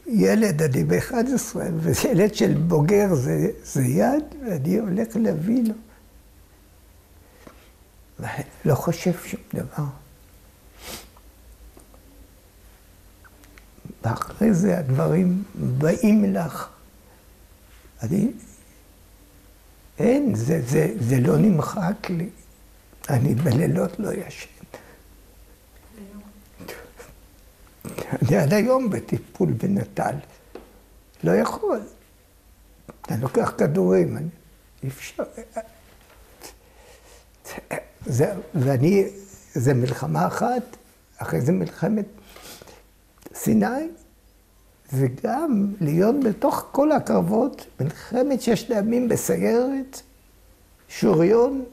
ילד, אני ב-11, וילד של בוגר זה יד, ואני הולך להביא לו. ולא חושב שום דבר. ואחרי זה הדברים באים לך. אין, זה לא נמחק לי. אני בלילות לא ישן. אני עד היום בטיפול בנטל. לא יכול. אני לוקח כדורים, אי אפשר. זה מלחמה אחת, אחרי זה מלחמת סיני, וגם להיות בתוך כל הקרבות, מלחמת 6 ימים בסיירת, שריון,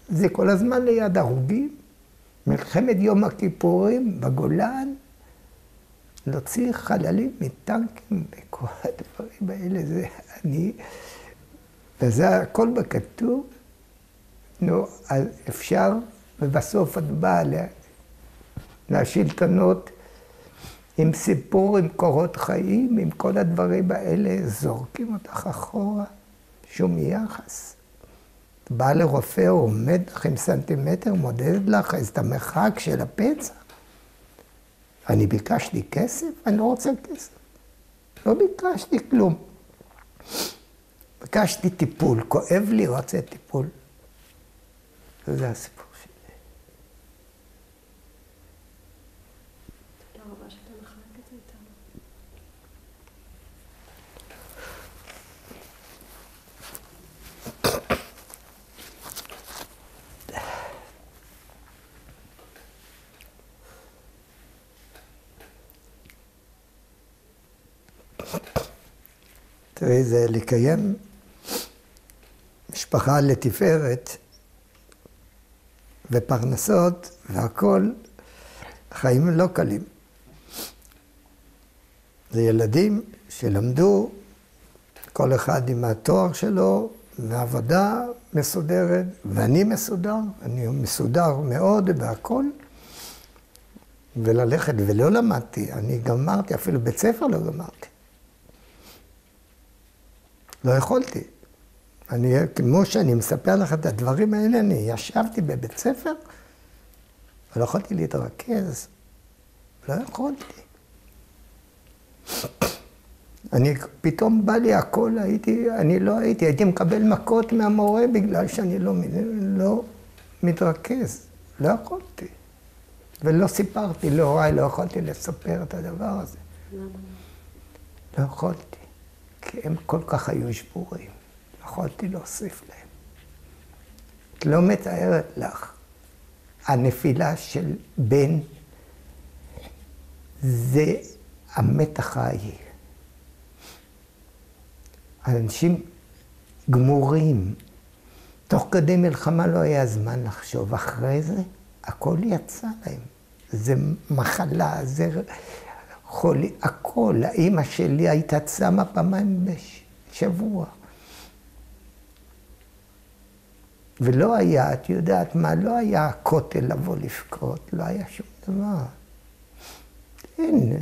זה כל הזמן ליד הרוגים, מלחמת יום הכיפורים בגולן, להוציא חללים מטנקים וכל הדברים האלה, זה אני, וזה הכל בכתוב, נו, אז אפשר, ובסוף את באה לשלטונות עם סיפור, עם קורות חיים, עם כל הדברים האלה, זורקים אותך אחורה, שום יחס. את באה לרופא, הוא עומד לך עם סנטימטר, מודד לך את המרחק של הפצע. אני ביקשתי כסף? אני לא רוצה כסף. לא ביקשתי כלום. ביקשתי טיפול, כואב לי, רוצה טיפול. וזה הסיפור שלי. תודה רבה שאתה מחלק את זה איתנו. תראי, זה לקיים משפחה לתפארת ופרנסות והכל, חיים לא קלים. זה ילדים שלמדו, כל אחד עם התואר שלו, ועבודה מסודרת, ואני מסודר, אני מסודר מאוד בהכל, וללכת, ולא למדתי, אני גמרתי, אפילו בית ספר לא גמרתי. לא יכולתי. אני, כמו שאני מספר לך את הדברים האלה, אני ישבתי בבית ספר, ולא יכולתי להתרכז. לא יכולתי. אני, פתאום בא לי הכל, הייתי מקבל מכות מהמורה בגלל שאני לא מתרכז. לא יכולתי. ולא סיפרתי להוריי, לא יכולתי לספר את הדבר הזה. לא יכולתי. כי הם כל כך היו שבורים. יכולתי להוסיף להם. את לא מתארת לך. הנפילה של בן זה המתח ההיא. האנשים גמורים. תוך כדי מלחמה לא היה זמן לחשוב. אחרי זה, הכל יצא להם. זה מחלה, זה חולי, הכל. האמא שלי הייתה צמה פעמיים בשבוע. ולא היה, את יודעת מה, לא היה הכותל לבוא לבכות, לא היה שום דבר. אין.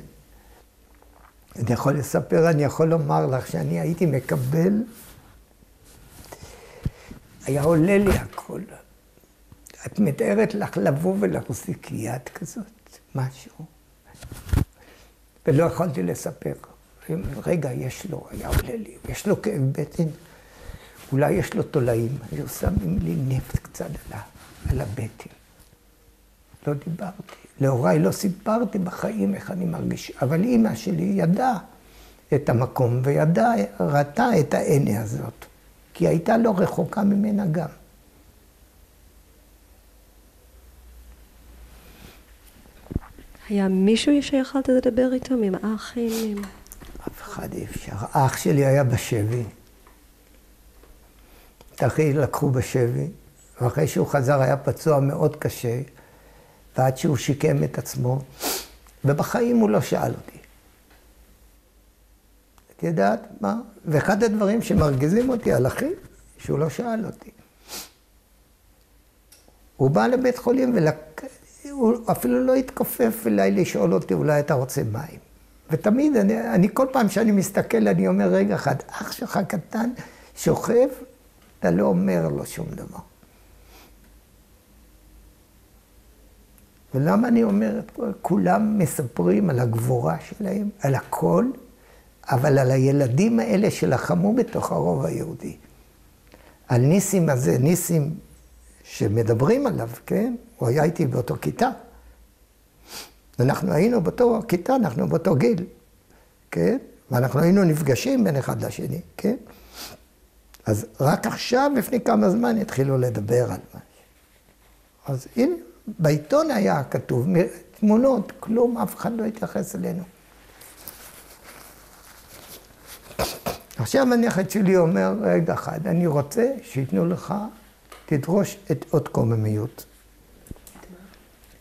אני יכול לספר, אני יכול לומר לך שאני הייתי מקבל, היה עולה לי הכל. את מתארת לך לבוא ולהחזיק יד כזאת, משהו. ולא יכולתי לספר. רגע, יש לו, היה עולה לי, יש לו כאב בטן. אולי יש לו תולעים, היו שמים לי נפט קצת על הבטן. לא דיברתי. להוריי לא סיפרתי בחיים איך אני מרגיש, אבל אמא שלי ידעה את המקום ראתה את העיני הזאת, כי הייתה לא רחוקה ממנה גם. היה מישהו שיכולת לדבר איתו, עם האחים? אף אחד אי אפשר. האח שלי היה בשבי. את אחי לקחו בשבי, ואחרי שהוא חזר היה פצוע מאוד קשה, ועד שהוא שיקם את עצמו, ובחיים הוא לא שאל אותי. את יודעת מה? ואחד הדברים שמרגיזים אותי על אחי, שהוא לא שאל אותי. הוא בא לבית חולים הוא אפילו לא התכופף אליי לשאול אותי, אולי אתה רוצה מים. ותמיד, אני כל פעם שאני מסתכל, אני אומר, רגע אחד, אח שלך קטן, שוכב, אתה לא אומר לו שום דבר. ולמה אני אומרת, כולם מספרים על הגבורה שלהם, על הכל, אבל על הילדים האלה שלחמו בתוך הרוב היהודי. על ניסים הזה, ניסים שמדברים עליו, כן? הוא היה איתי באותו כיתה. אנחנו היינו באותו כיתה, אנחנו באותו גיל, כן? ואנחנו היינו נפגשים בין אחד לשני, כן? אז רק עכשיו, לפני כמה זמן, התחילו לדבר על משהו. אז הנה, בעיתון היה כתוב, תמונות, כלום, אף אחד לא התייחס אלינו. עכשיו הנכד שלי אומר, רגע אחד, אני רוצה שיתנו לך, תדרוש את עוד קוממיות.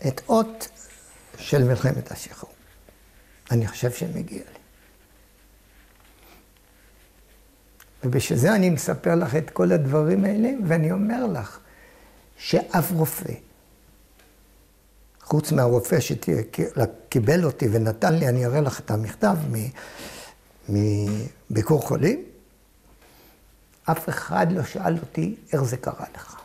את אות של מלחמת השחרור. אני חושב שמגיע לי. ובשביל זה אני מספר לך את כל הדברים האלה, ואני אומר לך שאף רופא, חוץ מהרופא שקיבל אותי ונתן לי, אני אראה לך את המכתב מביקור חולים, אף אחד לא שאל אותי איך זה קרה לך.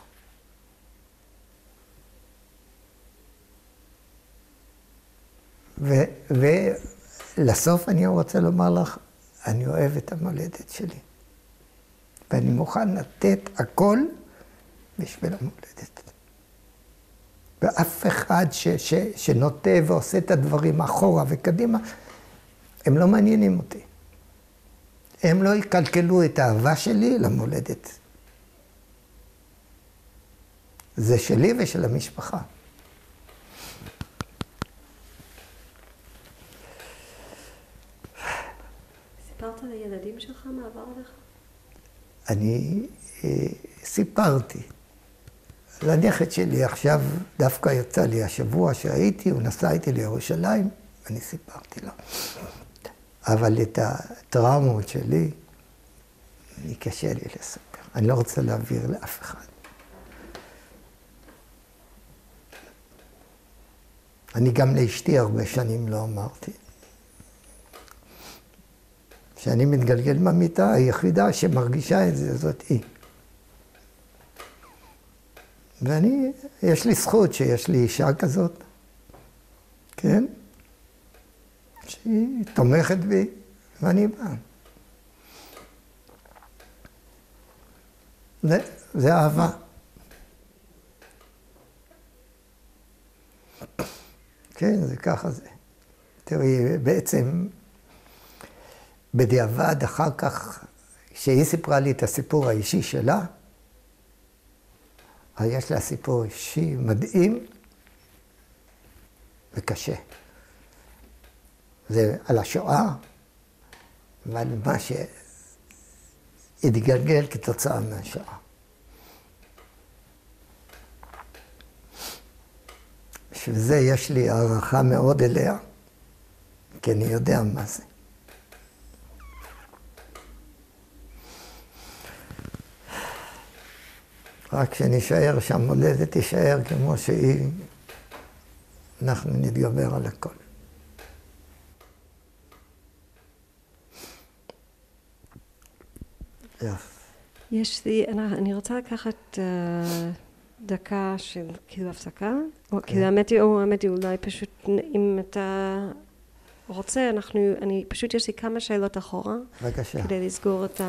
ולסוף אני רוצה לומר לך, אני אוהב את המולדת שלי. ואני מוכן לתת הכל בשביל המולדת. ואף אחד שנוטה ועושה את הדברים אחורה וקדימה, הם לא מעניינים אותי. הם לא יקלקלו את האהבה שלי למולדת. זה שלי ושל המשפחה. סיפרת לילדים שלך מה עבר עליך? אני סיפרתי. לנכד שלי עכשיו דווקא יצא לי השבוע שהייתי, הוא נסע איתי לירושלים, אני סיפרתי לו. אבל את הטראומות שלי, קשה לי לספר. אני לא רוצה להעביר לאף אחד. אני גם לאשתי הרבה שנים לא אמרתי. כשאני מתגלגל במיטה, היחידה שמרגישה את זה, זאת היא. ואני, יש לי זכות שיש לי אישה כזאת, כן? שהיא תומכת בי, ואני בא. זה אהבה. כן, זה ככה זה. תראי, בעצם, בדיעבד אחר כך, כשהיא סיפרה לי את הסיפור האישי שלה, יש לה סיפור אישי מדהים וקשה. זה על השואה ועל מה שהתגלגל כתוצאה מהשואה. בשביל זה יש לי הערכה מאוד אליה, כי אני יודע מה זה. רק שנשאר שהמולדת תישאר כמו שהיא, אנחנו נתגבר על הכל. יש לי, אני רוצה לקחת דקה של כאילו הפסקה, או כאילו האמת היא אולי פשוט, אם אתה רוצה, אני פשוט יש לי כמה שאלות אחורה. בבקשה. כדי לסגור את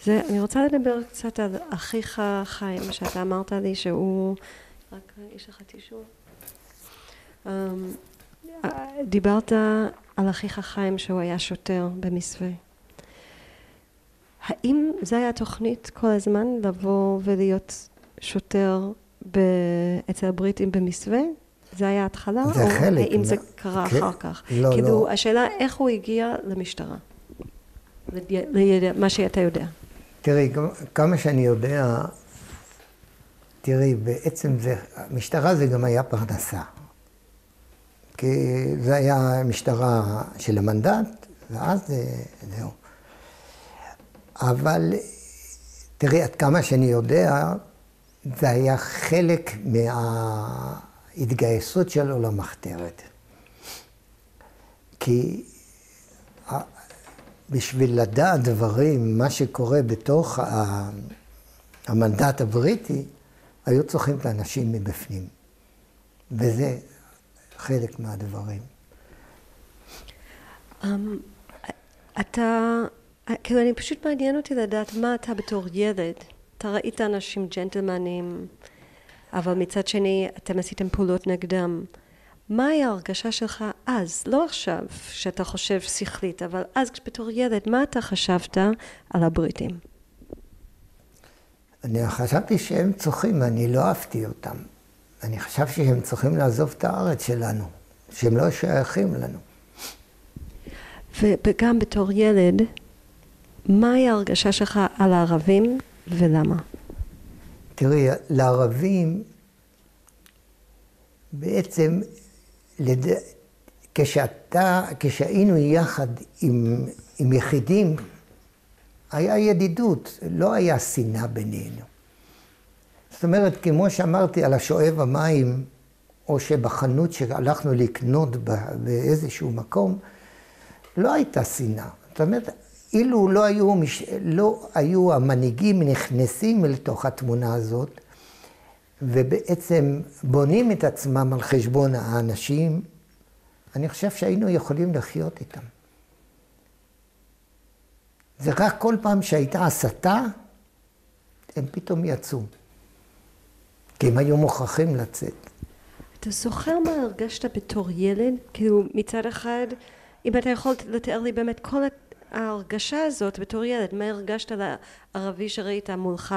זה, אני רוצה לדבר קצת על אחיך חיים, שאתה אמרת לי שהוא, רק יש לך טישור. דיברת על אחיך חיים שהוא היה שוטר במסווה. האם זה היה תוכנית כל הזמן לבוא ולהיות שוטר אצל הבריטים במסווה? זה היה התחלה? זה חלק. או האם זה קרה אחר כך? לא, כאילו, לא. השאלה איך הוא הגיע למשטרה? מה שאתה יודע. תראי, כמה שאני יודע, תראי, בעצם המשטרה זה גם היה פרנסה. כי זה היה משטרה של המנדט, ואז זהו. אבל תראי, עד כמה שאני יודע, זה היה חלק מההתגייסות שלו למחתרת. כי בשביל לדעת דברים, מה שקורה בתוך המנדט הבריטי, היו צריכים את האנשים מבפנים. וזה חלק מהדברים. כאילו, אני פשוט מעניין אותי לדעת מה אתה בתור ילד. אתה ראית אנשים ג'נטלמנים, אבל מצד שני אתם עשיתם פעולות נגדם. מה היה ההרגשה שלך אז? לא עכשיו שאתה חושב שכלית, אבל אז בתור ילד, מה אתה חשבת על הבריטים? אני חשבתי שהם צריכים, אני לא אהבתי אותם. אני חשבתי שהם צריכים לעזוב את הארץ שלנו, שהם לא שייכים לנו. וגם בתור ילד, מהי ההרגשה שלך על הערבים ולמה? תראי, לערבים בעצם, כשהיינו יחד עם יחידים, היה ידידות, לא היה שנאה בינינו. זאת אומרת, כמו שאמרתי על השואב המים, או שבחנות שהלכנו לקנות באיזשהו מקום, לא הייתה שנאה. זאת אומרת, אילו לא היו המנהיגים נכנסים לתוך התמונה הזאת, ובעצם בונים את עצמם על חשבון האנשים, אני חושב שהיינו יכולים לחיות איתם. זה רק כל פעם שהייתה הסתה, הם פתאום יצאו. כי הם היו מוכרחים לצאת. אתה זוכר מה הרגשת בתור ילד? כאילו מצד אחד, אם אתה יכול לתאר לי באמת כל ההרגשה הזאת בתור ילד, מה הרגשת לערבי שראית מולך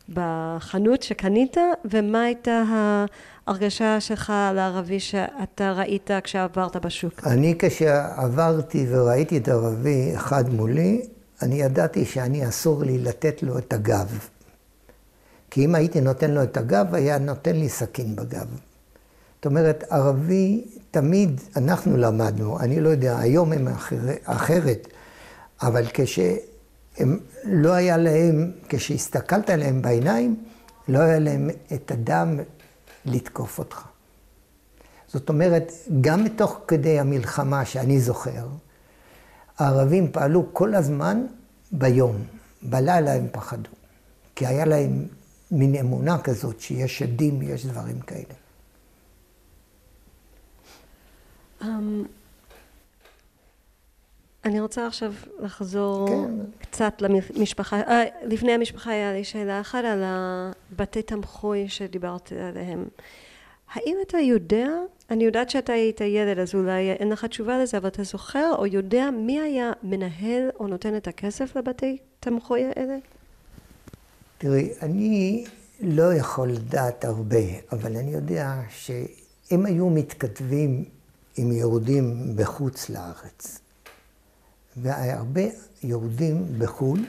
בחנות שקנית, ומה הייתה ההרגשה שלך לערבי שאתה ראית כשעברת בשוק? אני כשעברתי וראיתי את הערבי אחד מולי, אני ידעתי שאני אסור לי לתת לו את הגב. כי אם הייתי נותן לו את הגב, היה נותן לי סכין בגב. זאת אומרת, ערבי, תמיד אנחנו למדנו, אני לא יודע, היום הם אחרת, אבל כשהם לא היה להם, כשהסתכלת עליהם בעיניים, לא היה להם את הדם לתקוף אותך. זאת אומרת, גם מתוך כדי המלחמה שאני זוכר, הערבים פעלו כל הזמן ביום, בלילה הם פחדו, כי היה להם מין אמונה כזאת שיש שדים, יש דברים כאלה. אני רוצה עכשיו לחזור כן. קצת למשפחה. לפני המשפחה היה לי שאלה אחת על הבתי תמחוי שדיברת עליהם. האם אתה יודע, אני יודעת שאתה היית ילד, אז אולי אין לך תשובה לזה, אבל אתה זוכר או יודע מי היה מנהל או נותן את הכסף לבתי תמחוי האלה? תראי, אני לא יכול לדעת הרבה, אבל אני יודע שהם היו מתכתבים עם יהודים בחוץ לארץ. והרבה יהודים בחו"ל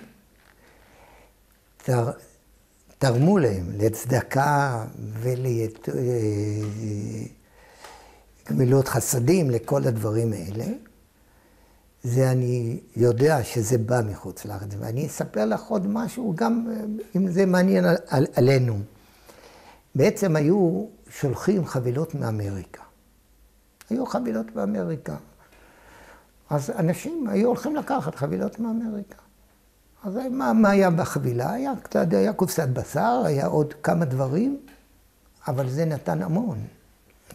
תרמו להם לצדקה ולגמילות חסדים, לכל הדברים האלה. זה אני יודע שזה בא מחוץ לארץ, ואני אספר לך עוד משהו, גם אם זה מעניין עלינו. בעצם היו שולחים חבילות מאמריקה. היו חבילות באמריקה. אז אנשים היו הולכים לקחת חבילות מאמריקה. אז מה היה בחבילה? היה קופסת בשר, היה עוד כמה דברים, אבל זה נתן המון.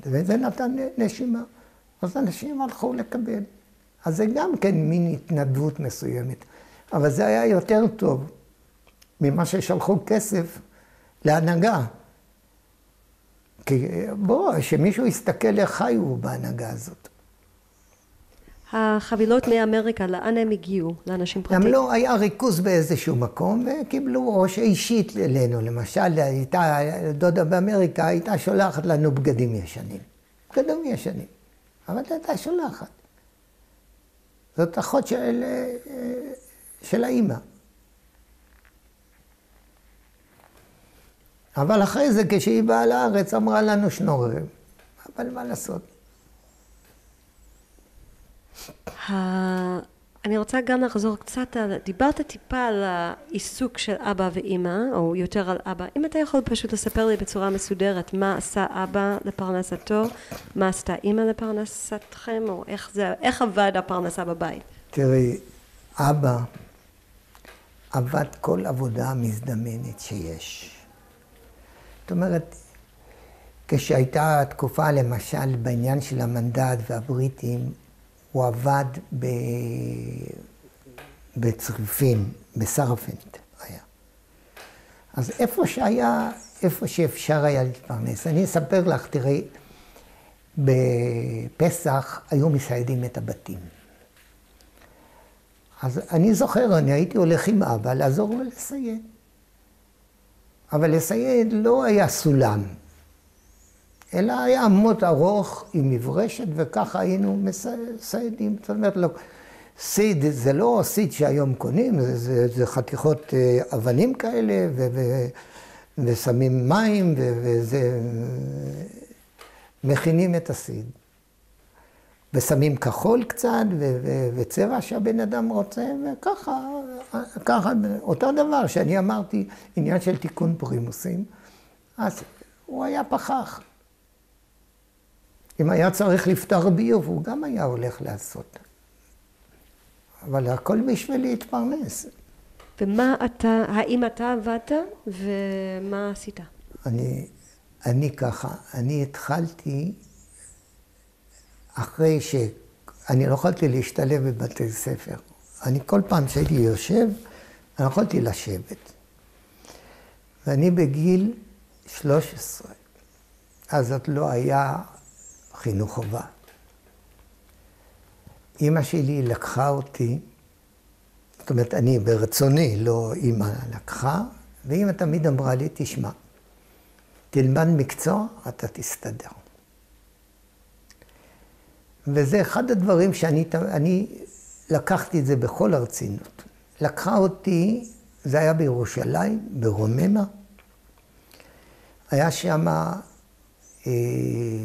וזה נתן נשימה. אז אנשים הלכו לקבל. אז זה גם כן מין התנדבות מסוימת. אבל זה היה יותר טוב ממה ששלחו כסף להנהגה. כי שמישהו יסתכל איך חיו בהנהגה הזאת. החבילות מאמריקה, לאן הם הגיעו? לאנשים פרטיים? גם לא היה ריכוז באיזשהו מקום, וקיבלו או שאישית אלינו. למשל, דודה באמריקה הייתה שולחת לנו בגדים ישנים. בגדים ישנים. אבל הייתה שולחת. זאת אחות של האימא. אבל אחרי זה, כשהיא באה לארץ, אמרה לנו שנוררים. אבל מה לעשות? אני רוצה גם לחזור קצת דיברת טיפה על העיסוק של אבא ואמא, או יותר על אבא. אם אתה יכול פשוט לספר לי בצורה מסודרת מה עשה אבא לפרנסתו, מה עשתה אמא לפרנסתכם, או איך עבד הפרנסה בבית? תראי, אבא עבד כל עבודה מזדמנת שיש. זאת אומרת, כשהייתה תקופה למשל בעניין של המנדט והבריטים, הוא עבד בצריפין, בסרפנט היה. אז איפה שאפשר היה להתפרנס. אני אספר לך, תראי, בפסח היו מסיידים את הבתים. אז אני זוכר, אני הייתי הולך עם אבא לעזור לו לסייד. אבל לסייד לא היה סולם, אלא היה עמוד ארוך עם מברשת, וככה היינו מסיידים. זאת אומרת, לא, סיד זה לא סיד שהיום קונים, זה חתיכות אבנים כאלה, ושמים מים, וזה מכינים את הסיד. ושמים כחול קצת, וצבע שהבן אדם רוצה, וככה, אותו דבר שאני אמרתי, עניין של תיקון פרימוסים, אז הוא היה פחח. אם היה צריך לפתור ביוב, הוא גם היה הולך לעשות. אבל הכל בשביל להתפרנס. האם אתה עבדת, ומה עשית? אני ככה, אני התחלתי אחרי שאני לא יכולתי להשתלב בבתי ספר. אני כל פעם שהייתי יושב, אני יכולתי לשבת. ואני בגיל 13, אז זאת לא היה חינוך חובה. אמא שלי לקחה אותי, זאת אומרת, אני ברצוני, לא אמא לקחה, ואמא תמיד אמרה לי, תשמע, תלמד מקצוע, אתה תסתדר. וזה אחד הדברים שאני לקחתי את זה בכל הרצינות. לקחה אותי, זה היה בירושלים, ברוממה. היה שם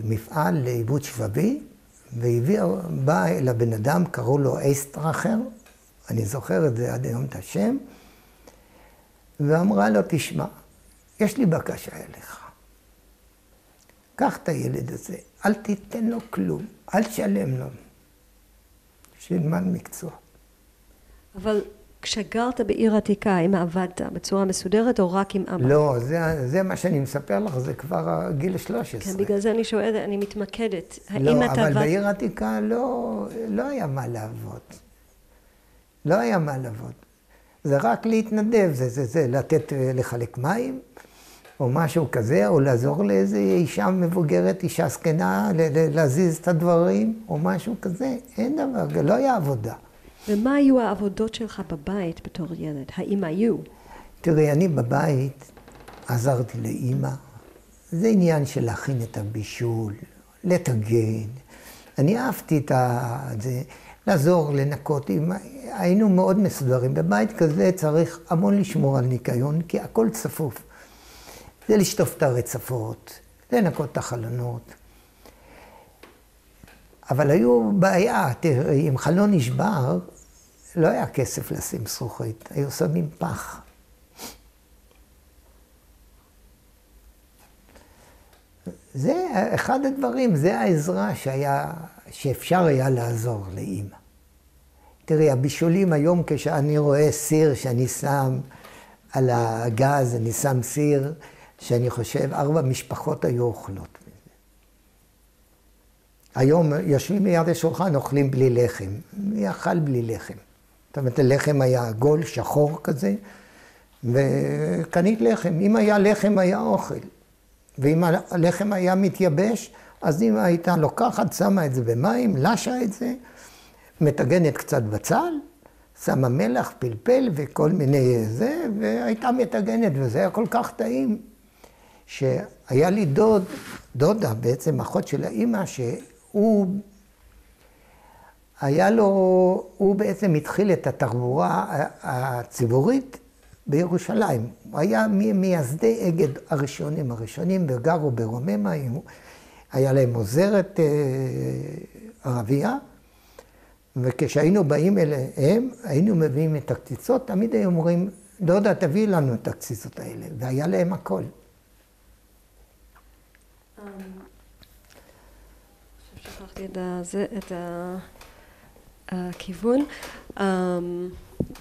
מפעל לעיבוד שבבי, בא אל הבן אדם, קראו לו אייסטראחר, אני זוכר את זה עד היום את השם, ואמרה לו, תשמע, יש לי בקשה אליך. קח את הילד הזה, אל תיתן לו כלום, אל תשלם לו. שילמד מקצוע. אבל כשגרת בעיר עתיקה, האם עבדת בצורה מסודרת או רק עם אבא? לא, זה מה שאני מספר לך, זה כבר גיל 13. כן, בגלל זה אני שואלת, אני מתמקדת. לא, אבל בעיר עתיקה לא היה מה לעבוד. לא היה מה לעבוד. זה רק להתנדב, זה לתת לחלק מים, או משהו כזה, או לעזור לאיזו אישה מבוגרת, אישה זקנה, להזיז את הדברים, או משהו כזה. אין דבר, לא היה עבודה. ומה היו העבודות שלך בבית בתור ילד? האם היו? תראי, אני בבית עזרתי לאמא. זה עניין של להכין את הבישול, לטגן. אני אהבתי את זה, לעזור, לנקות. היינו מאוד מסודרים. בבית כזה צריך המון לשמור על ניקיון, כי הכל צפוף. זה לשטוף את הרצפות, לנקות את החלונות. אבל היו בעיה, אם חלון נשבר, לא היה כסף לשים זכוכית, היו שמים פח. זה אחד הדברים, זה העזרה שאפשר היה לעזור לאמא. תראי, הבישולים היום כשאני רואה סיר שאני שם על הגז, אני שם סיר שאני חושב 4 משפחות היו אוכלות. היום יושבים מיד השולחן, אוכלים בלי לחם. מי אכל בלי לחם? זאת אומרת, הלחם היה עגול, שחור כזה, וקנית לחם. אם היה לחם, היה אוכל. ואם הלחם היה מתייבש, אז אם הייתה לוקחת, שמה את זה במים, לשה את זה, מטגנת קצת בצל, שמה מלח, פלפל וכל מיני זה, והייתה מטגנת, וזה היה כל כך טעים, שהיה לי דודה, בעצם אחות של האמא, שהוא בעצם התחיל את התחבורה הציבורית בירושלים. הוא היה ממייסדי אגד הראשונים, וגרו ברוממה, היה להם עוזרת ערבייה, וכשהיינו באים אליהם, היינו מביאים את הקציצות, תמיד היו אומרים, דודה, תביא לנו את הקציצות האלה, והיה להם הכל. שכחתי את הכיוון.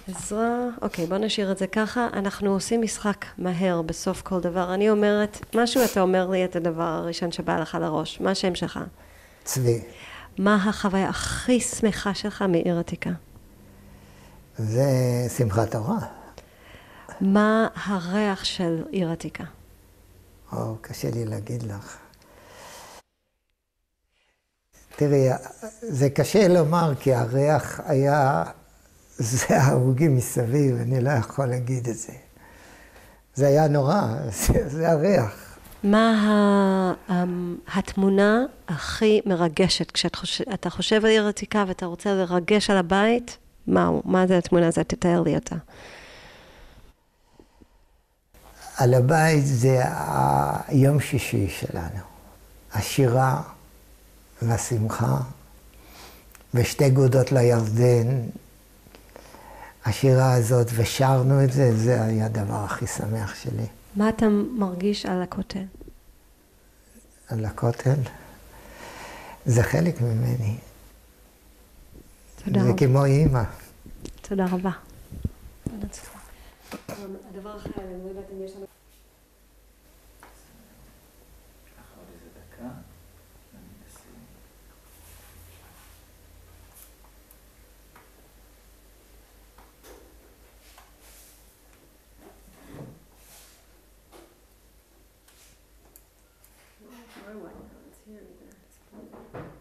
עזרה, אוקיי, בוא נשאיר את זה ככה. אנחנו עושים משחק מהר בסוף כל דבר. אני אומרת, משהו אתה אומר לי את הדבר הראשון שבא לך לראש. מה השם שלך? צבי. מה החוויה הכי שמחה שלך מעיר עתיקה? זה שמחת תורה. מה הריח של עיר עתיקה? קשה לי להגיד לך. תראי, זה קשה לומר, כי הריח היה, זה ההרוגים מסביב, אני לא יכול להגיד את זה. זה היה נורא, זה הריח. מה התמונה הכי מרגשת כשאתה חושב על עיר עתיקה ואתה רוצה לרגש על הבית? מה זה התמונה הזאת? תתאר לי אותה. על הבית זה היום שישי שלנו. השירה והשמחה, ושתי גודות לירדן, השירה הזאת, ושרנו את זה, זה היה הדבר הכי שמח שלי. מה אתה מרגיש על הכותל? על הכותל? זה חלק ממני. תודה זה רבה. כמו אימא. תודה רבה. הדבר אחר, אני לא יודעת אם יש לנו... עוד איזה דקה, אני אשים. It's here either.